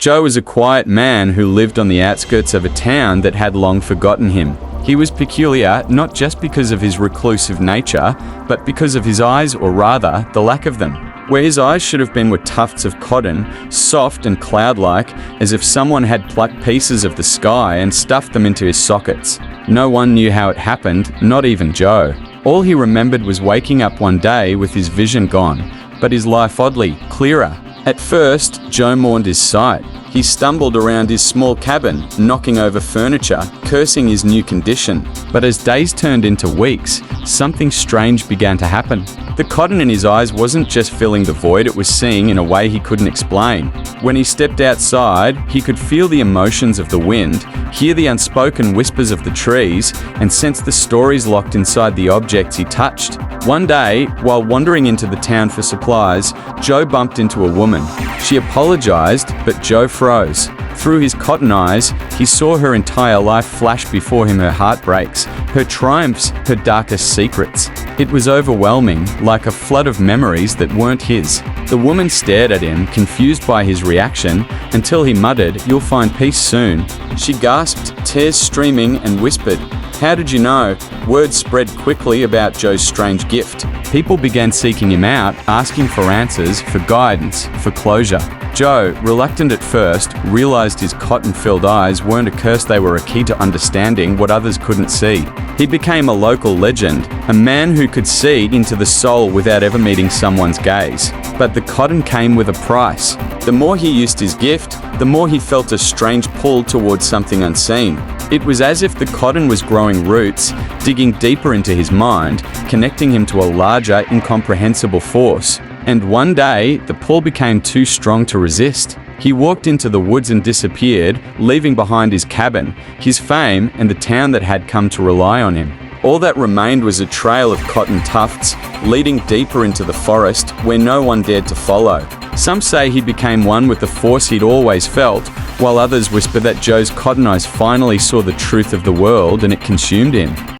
Joe was a quiet man who lived on the outskirts of a town that had long forgotten him. He was peculiar not just because of his reclusive nature, but because of his eyes, or rather, the lack of them. Where his eyes should have been were tufts of cotton, soft and cloud-like, as if someone had plucked pieces of the sky and stuffed them into his sockets. No one knew how it happened, not even Joe. All he remembered was waking up one day with his vision gone, but his life oddly clearer. At first, Joe mourned his sight. He stumbled around his small cabin, knocking over furniture, cursing his new condition. But as days turned into weeks, something strange began to happen. The cotton in his eyes wasn't just filling the void it was seeing in a way he couldn't explain. When he stepped outside, he could feel the emotions of the wind, hear the unspoken whispers of the trees, and sense the stories locked inside the objects he touched. One day, while wandering into the town for supplies, Joe bumped into a woman. She apologized, but Joe froze. Through his cotton eyes, he saw her entire life flash before him, her heartbreaks, her triumphs, her darkest secrets. It was overwhelming, like a flood of memories that weren't his. The woman stared at him, confused by his reaction, until he muttered, "You'll find peace soon." She gasped, tears streaming, and whispered, "How did you know?" Word spread quickly about Joe's strange gift. People began seeking him out, asking for answers, for guidance, for closure. Joe, reluctant at first, realized his cotton-filled eyes weren't a curse, they were a key to understanding what others couldn't see. He became a local legend, a man who could see into the soul without ever meeting someone's gaze. But the cotton came with a price. The more he used his gift, the more he felt a strange pull towards something unseen. It was as if the cotton was growing roots, digging deeper into his mind, connecting him to a larger, incomprehensible force. And one day, the pull became too strong to resist. He walked into the woods and disappeared, leaving behind his cabin, his fame, and the town that had come to rely on him. All that remained was a trail of cotton tufts, leading deeper into the forest, where no one dared to follow. Some say he became one with the force he'd always felt, while others whisper that Joe's cotton eyes finally saw the truth of the world and it consumed him.